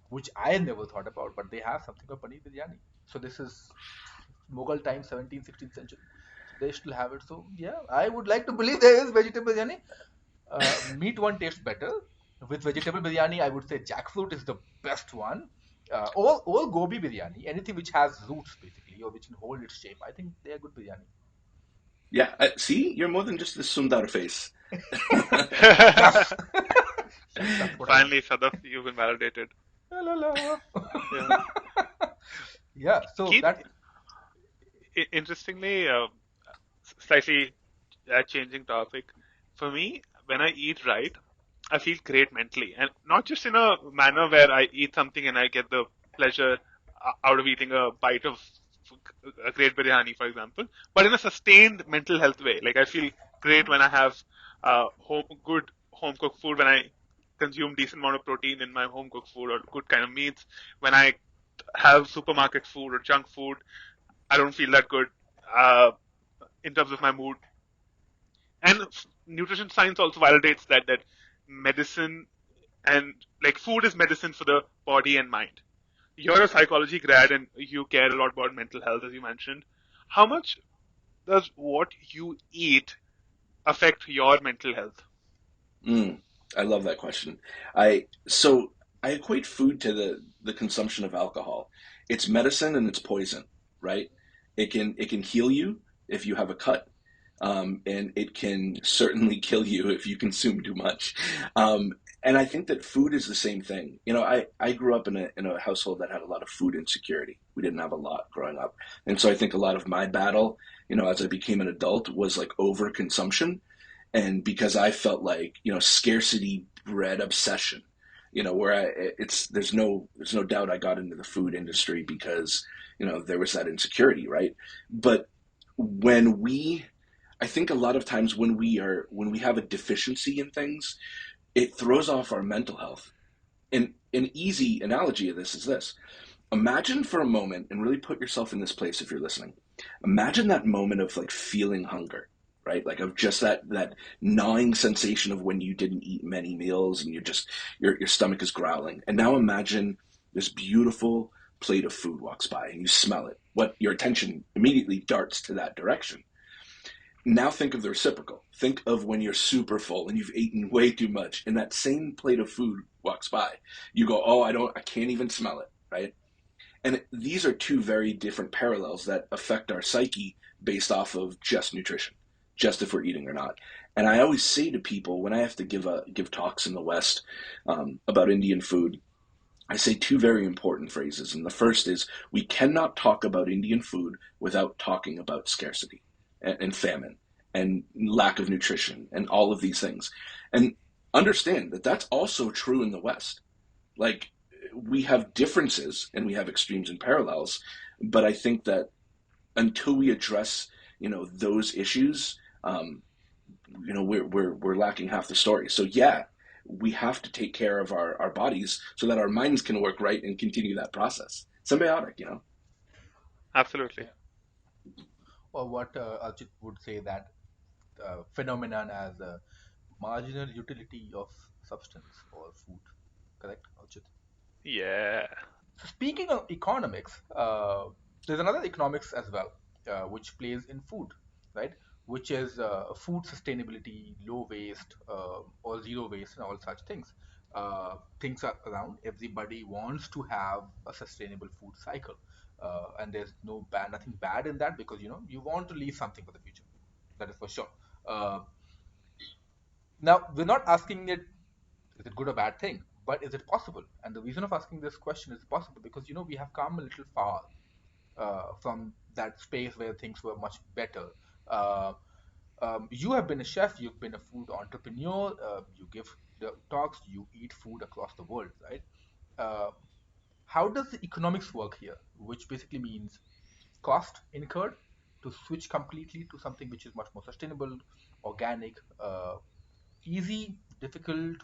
which I never thought about, but they have something called paneer biryani. So this is Mughal time, 17th, 16th century. They still have it. So yeah, I would like to believe there is vegetable biryani. Meat one tastes better. With vegetable biryani, I would say jackfruit is the best one. All gobi biryani, anything which has roots basically, or which can hold its shape, I think they are good biryani. Yeah, see, you're more than just this sundar face. Finally, Sadaf, you've been validated. Yeah. Yeah. So Keith, that. Interestingly, slightly changing topic. For me, when I eat right, I feel great mentally, and not just in a manner where I eat something and I get the pleasure out of eating a bite of a great biryani, for example, but in a sustained mental health way. Like, I feel great when I have good home cooked food, when I consume decent amount of protein in my home cooked food or good kind of meats. When I have supermarket food or junk food, I don't feel that good in terms of my mood. And nutrition science also validates that medicine and like food is medicine for the body and mind. You're a psychology grad and you care a lot about mental health, as you mentioned. How much does what you eat affect your mental health? Mm, I love that question. I equate food to the consumption of alcohol. It's medicine and it's poison, right? It can heal you if you have a cut, and it can certainly kill you if you consume too much. Um, and I think that food is the same thing. I grew up in a household that had a lot of food insecurity. We didn't have a lot growing up, and so I think a lot of my battle, as I became an adult, was like overconsumption, and because I felt like scarcity bred obsession, where it's there's no doubt I got into the food industry because there was that insecurity, right? But when we I think a lot of times when we have a deficiency in things, it throws off our mental health. And an easy analogy of this is this: imagine for a moment, and really put yourself in this place if you're listening. Imagine that moment of like feeling hunger, right? Like of just that gnawing sensation of when you didn't eat many meals and your stomach is growling. And now imagine this beautiful plate of food walks by and you smell it. What your attention immediately darts to that direction. Now think of the reciprocal. Think of when you're super full and you've eaten way too much and that same plate of food walks by. You go, "Oh, I can't even smell it," right? And these are two very different parallels that affect our psyche based off of just nutrition, just if we're eating or not. And I always say to people when I have to give talks in the West, about Indian food, I say two very important phrases. And the first is, we cannot talk about Indian food without talking about scarcity and famine and lack of nutrition and all of these things. And understand that that's also true in the West. Like, we have differences and we have extremes and parallels, but I think that until we address, those issues, we're lacking half the story. So yeah, we have to take care of our bodies so that our minds can work right and continue that process. Symbiotic. Absolutely. Or what Archit would say, that phenomenon as a marginal utility of substance or food. Correct, Archit? Yeah. So speaking of economics, there's another economics as well, which plays in food, right? Which is food sustainability, low waste, or zero waste, and all such things. Things are around. Everybody wants to have a sustainable food cycle, and there's nothing bad in that, because you want to leave something for the future. That is for sure. Uh, Now, we're not asking it, is it good or bad thing, but is it possible? And the reason of asking this question is possible because we have come a little far from that space where things were much better. Uh, you have been a chef, you've been a food entrepreneur, you give the talks, you eat food across the world, right? Uh, how does the economics work here? Which basically means cost incurred to switch completely to something which is much more sustainable, organic, easy, difficult,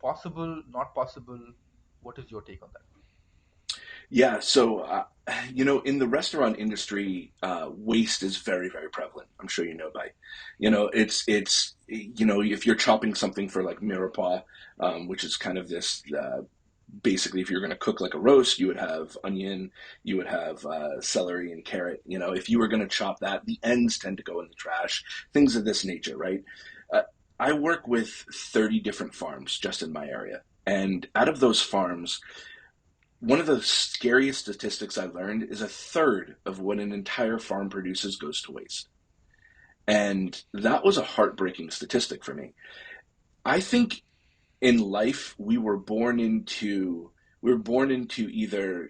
possible, not possible. What is your take on that? Yeah, so in the restaurant industry, waste is very, very prevalent. I'm sure you know by, it's if you're chopping something for like mirepoix, which is kind of this. Basically, if you're going to cook like a roast, you would have onion, you would have celery and carrot. If you were going to chop that, the ends tend to go in the trash. Things of this nature, right? Uh, I work with 30 different farms just in my area, and out of those farms, one of the scariest statistics I learned is a third of what an entire farm produces goes to waste. And that was a heartbreaking statistic for me. I think in life we were born into either,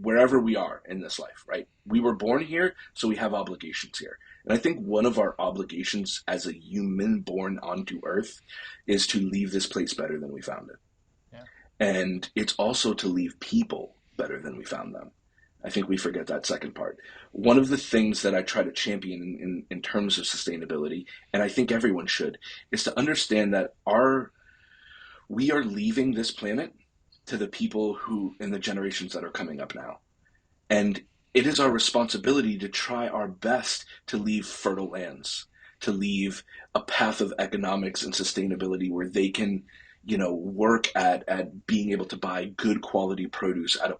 wherever we are in this life, right? We were born here, so we have obligations here. And I think one of our obligations as a human born onto earth is to leave this place better than we found it. Yeah. And it's also to leave people better than we found them. I think we forget that second part. One of the things that I try to champion in terms of sustainability, and I think everyone should, is to understand that we are leaving this planet to the people who, in the generations that are coming up now. And it is our responsibility to try our best to leave fertile lands, to leave a path of economics and sustainability where they can, work at being able to buy good quality produce at a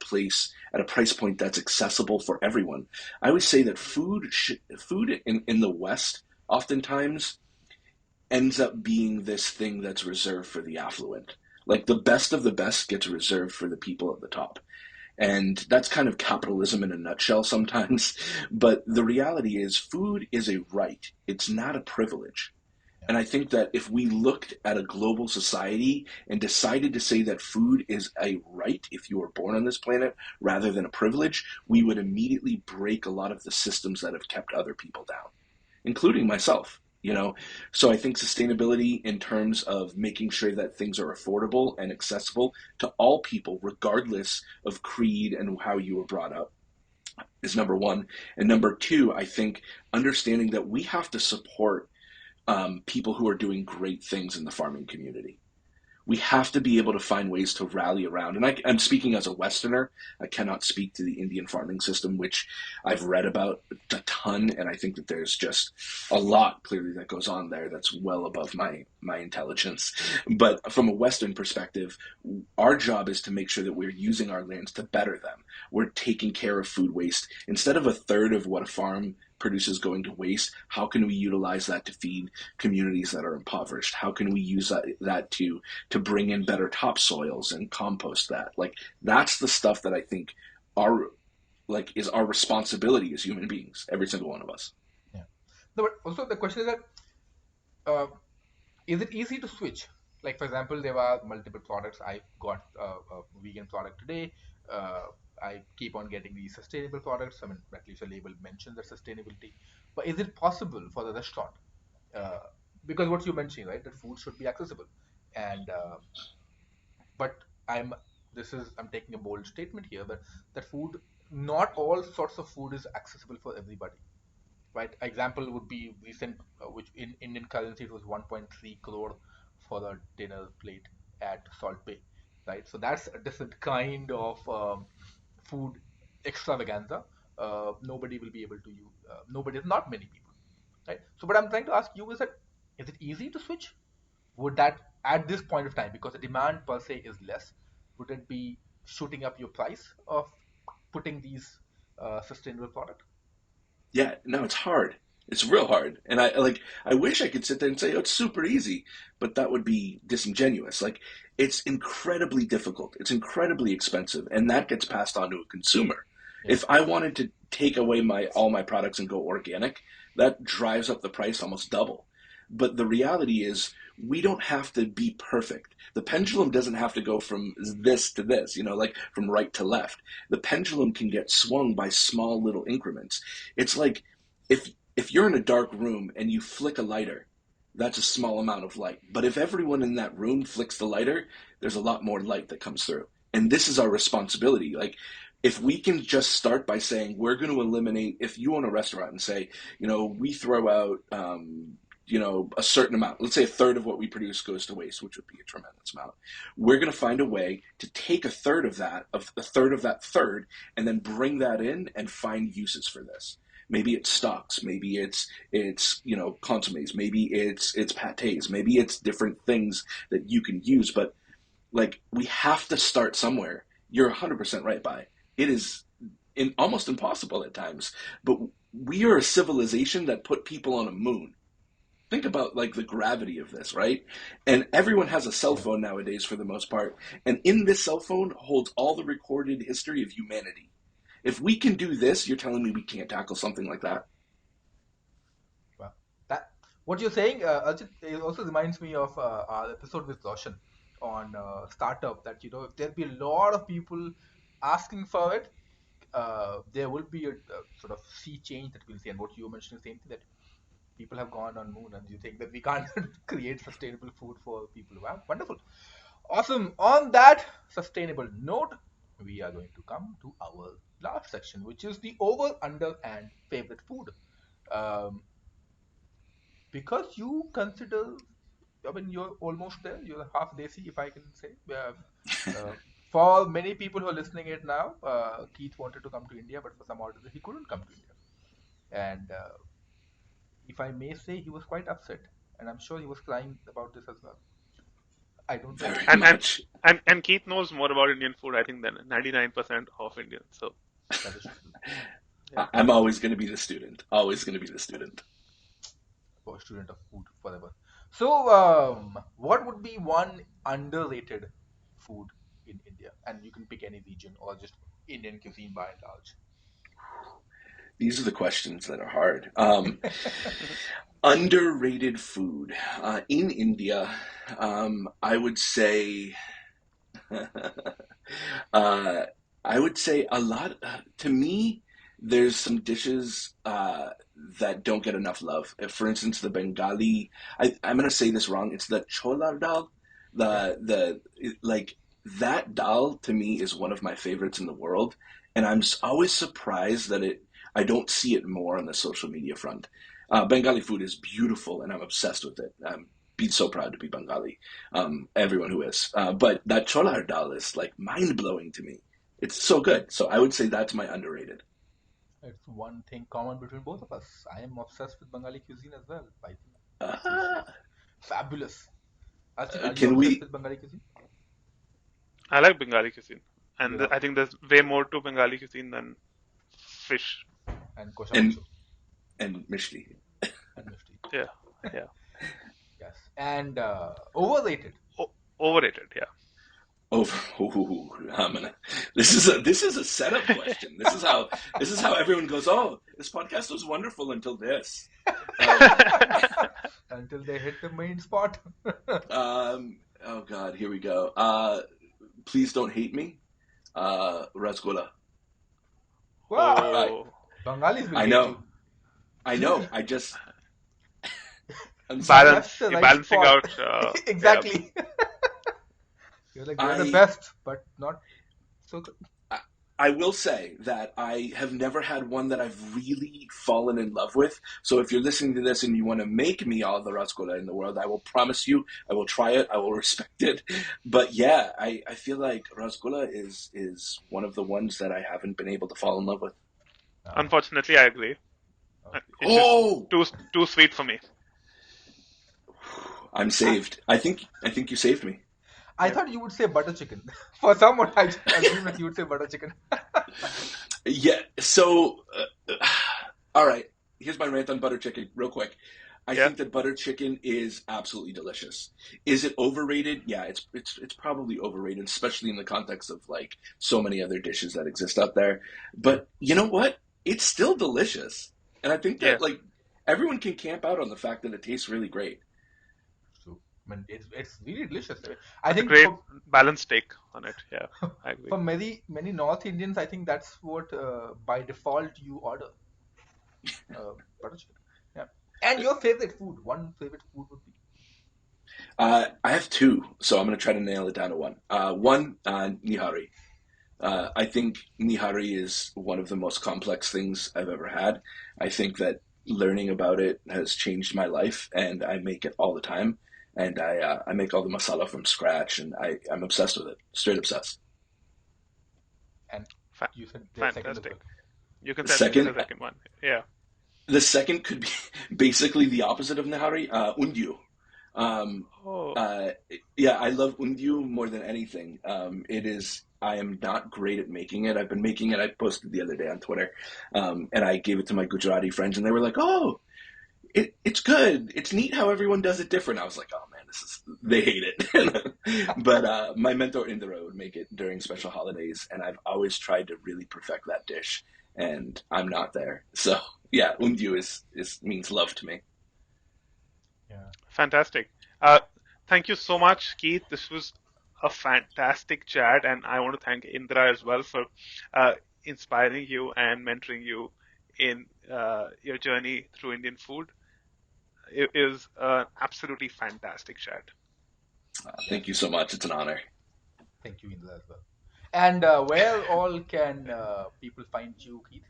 price point that's accessible for everyone. I always say that food in the West, oftentimes, ends up being this thing that's reserved for the affluent. Like the best of the best gets reserved for the people at the top. And that's kind of capitalism in a nutshell sometimes. But the reality is, food is a right, it's not a privilege. And I think that if we looked at a global society and decided to say that food is a right if you were born on this planet rather than a privilege, we would immediately break a lot of the systems that have kept other people down, including myself. So I think sustainability in terms of making sure that things are affordable and accessible to all people, regardless of creed and how you were brought up, is number one. And number two, I think understanding that we have to support people who are doing great things in the farming community. We have to be able to find ways to rally around. And I'm speaking as a Westerner. I cannot speak to the Indian farming system, which I've read about a ton. And I think that there's just a lot clearly that goes on there that's well above my intelligence. But from a Western perspective, our job is to make sure that we're using our lands to better them. We're taking care of food waste. Instead of a third of what a farm produces going to waste, how can we utilize that to feed communities that are impoverished? How can we use that to bring in better topsoils and compost that? Like, that's the stuff that I think is our responsibility as human beings, every single one of us. Yeah. No, but also the question is that is it easy to switch? Like, for example, there are multiple products. I got a vegan product today. I keep on getting these sustainable products. I mean, at least a label mentions that sustainability. But is it possible for the restaurant? Because what you're mentioning, right, that food should be accessible, and but I'm taking a bold statement here, but that food, not all sorts of food is accessible for everybody, right? Example would be recent, which in Indian currency it was 1.3 crore for the dinner plate at Salt Bay, right? So that's a different kind of food extravaganza. Nobody will be able to use. Not many people, right? So what I'm trying to ask you is that, is it easy to switch? Would that, at this point of time, because the demand per se is less, would it be shooting up your price of putting these sustainable product? Yeah, no, it's hard. It's real hard. And I wish I could sit there and say, oh, it's super easy, but that would be disingenuous. Like, it's incredibly difficult. It's incredibly expensive, and that gets passed on to a consumer. Yeah. If I wanted to take away all my products and go organic, that drives up the price almost double. But the reality is, we don't have to be perfect. The pendulum doesn't have to go from this to this, like from right to left. The pendulum can get swung by small little increments. It's like if you're in a dark room and you flick a lighter, that's a small amount of light. But if everyone in that room flicks the lighter, there's a lot more light that comes through. And this is our responsibility. Like, if we can just start by saying we're going to eliminate, if you own a restaurant and say, we throw out, a certain amount, let's say a third of what we produce goes to waste, which would be a tremendous amount. We're going to find a way to take a third of that third, and then bring that in and find uses for this. Maybe it's stocks, maybe it's consommes, maybe it's pâtés, maybe it's different things that you can use. But like, we have to start somewhere. You're 100% right, Bai. It is almost impossible at times, but we are a civilization that put people on a moon. Think about like the gravity of this, right? And everyone has a cell phone nowadays for the most part. And in this cell phone holds all the recorded history of humanity. If we can do this, you're telling me we can't tackle something like that? Well, what you're saying, Archit, it also reminds me of our episode with Roshan on startup. That if there'll be a lot of people asking for it, there will be a sort of sea change that we'll see. And what you mentioned, the same thing, that people have gone on moon, and you think that we can't create sustainable food for people. Wow, wonderful, awesome. On that sustainable note, we are going to come to our last section, which is the over, under, and favorite food. Um, because you consider, I mean, you're almost there. You're half desi, if I can say. For many people who are listening it now, Keith wanted to come to India, but for some odd reason he couldn't come to India. And if I may say, he was quite upset, and I'm sure he was crying about this as well. I don't know. Very And much. and Keith knows more about Indian food, I think, than 99% of Indians. So That is true. Yeah, I'm always going to be the student. Always going to be the student. for a student of food forever. So, what would be one underrated food in India? And you can pick any region or just Indian cuisine by and large. These are the questions that are hard. Underrated food in India. I would say, uh, I would say a lot. To me, there's some dishes that don't get enough love. For instance, the Bengali. I'm gonna say this wrong. It's the cholar dal. Yeah. Like that dal to me is one of my favorites in the world, and always surprised that I don't see it more on the social media front. Bengali food is beautiful, and I'm obsessed with it. I'm be so proud to be Bengali. Everyone who is, but that cholar dal is like mind blowing to me. It's so good. So I would say that's my underrated. It's one thing common between both of us. I am obsessed with Bengali cuisine as well. I think the dish is Uh, fabulous. Archit, are you can obsessed we? with Bengali cuisine? I like Bengali cuisine, You and love I think there's way more to Bengali cuisine than fish. and kosha And macho Mishti. and mifti. Yeah, yeah. Yes. And overrated. Overrated. Yeah. Over. Ooh, this is a setup question. This is how everyone goes. Oh, this podcast was wonderful until this. Um, Until they hit the main spot. oh God, here we go. Please don't hate me. Rasgulla. I Wow. Oh, Bengalis will I hate know. you. I know. I'm You sorry. left balance. the You're right balancing spot. out. Yeah. Exactly. You're like, you're the I best, but not so good. I I will say that I have never had one that I've really fallen in love with. So if you're listening to this and you want to make me all the rasgulla in the world, I will promise you I will try it. I will respect it. But yeah, I feel like rasgulla is one of the ones that I haven't been able to fall in love with. Ah, Unfortunately, I agree. okay. It's just Oh, too sweet for me. I'm I, saved. I think you saved me. I Yeah. thought you would say butter chicken. For someone, I just assumed that you would say butter chicken. Yeah. So, all right. Here's my rant on butter chicken, real quick. I Yeah. think that butter chicken is absolutely delicious. Is it overrated? Yeah, it's probably overrated, especially in the context of like so many other dishes that exist out there. But you know what? It's still delicious, and I think Yeah. that like everyone can camp out on the fact that it tastes really great. So, I mean, it's really delicious. I It's a think great balanced take on it. Yeah, I agree. for many North Indians, I think that's what by default you order butter chicken. Yeah. And your favorite food? One favorite food would be. I have two, so I'm gonna try to nail it down to one. One, nihari. I think nihari is one of the most complex things I've ever had. I think that learning about it has changed my life, and I make it all the time. And I make all the masala from scratch, and I'm obsessed with it, straight obsessed. And Fa- you said the second as Fantastic. well. You can The say second, the second one. Yeah. the second could be basically the opposite of nihari, undiyu. Um, Oh, uh, yeah, I love undiyu more than anything. It is. I am not great at making it. I've been making it. I posted the other day on Twitter, and I gave it to my Gujarati friends, and they were like, "Oh, it's good. It's neat how everyone does it different." I was like, "Oh man, this is." They hate it, but my mentor Indira would make it during special holidays, and I've always tried to really perfect that dish, and I'm not there. So yeah, undiyu is means love to me. Yeah. fantastic. Thank you so much, Keith. This was a fantastic chat, and I want to thank Indra as well for uh, inspiring you and mentoring you in your journey through Indian food. It is an absolutely fantastic chat. Yeah. Thank you so much. It's an honor. Thank you, Indra, as well. And where all can people find you, Keith?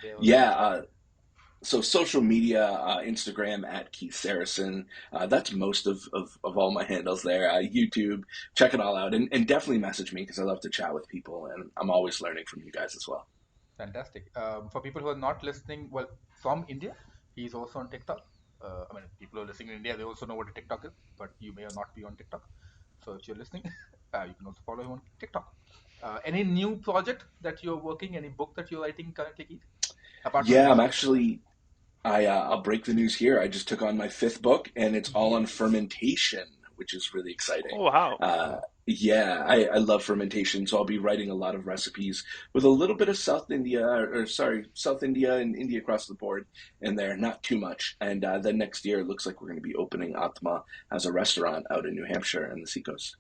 Where all can Yeah, they find you? so social media, Instagram at Keith Sarasin. That's most of all my handles there. YouTube, check it all out, and definitely message me because I love to chat with people, and I'm always learning from you guys as well. Fantastic. For people who are not listening, well, from India, he's also on TikTok. I mean, people who are listening in India, they also know what a TikTok is, but you may or not be on TikTok. So if you're listening, you can also follow him on TikTok. Any new project that you're working? Any book that you're writing currently, Keith? Apart from Yeah, I'm music, of course. actually I'll break the news here. I just took on my 5th book, and it's all on Yes. fermentation, which is really exciting. Oh, wow. Yeah, I love fermentation, so I'll be writing a lot of recipes with a little bit of South India and India across the board in there, not too much. And then next year, it looks like we're going to be opening Aatma as a restaurant out in New Hampshire and the seacoast.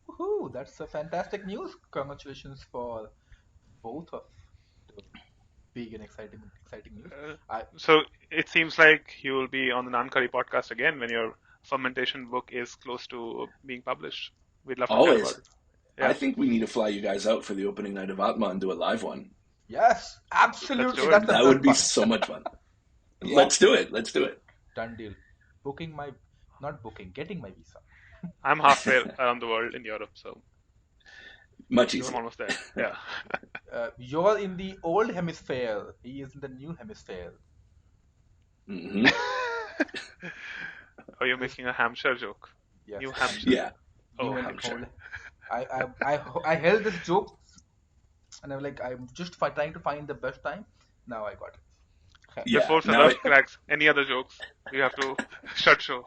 Woohoo! That's a fantastic news. Congratulations for both of the big and exciting news. Uh, I so it seems like you will be on the Naan Curry podcast again when your fermentation book is close to being published. We'd love to chat about Always. it. I Yeah, think we need to fly you guys out for the opening night of Aatma and do a live one. Yes, let's absolutely. do it. That's the That best would be part. so much fun. Yeah, Let's do it. Let's do it. done deal. Booking my, not booking, getting my visa. I'm halfway around the world in Europe, so Much I'm easier. almost there. Yeah. You're in the old hemisphere. He is in the new hemisphere. Hmm. Oh, you're making a Hampshire joke. Yes, New I'm Hampshire. Yeah. Oh, new and Hampshire. old. I held this joke, and I'm just trying to find the best time. Now I got it. Yeah. before Now Sadaf cracks any other jokes, we have to shut show.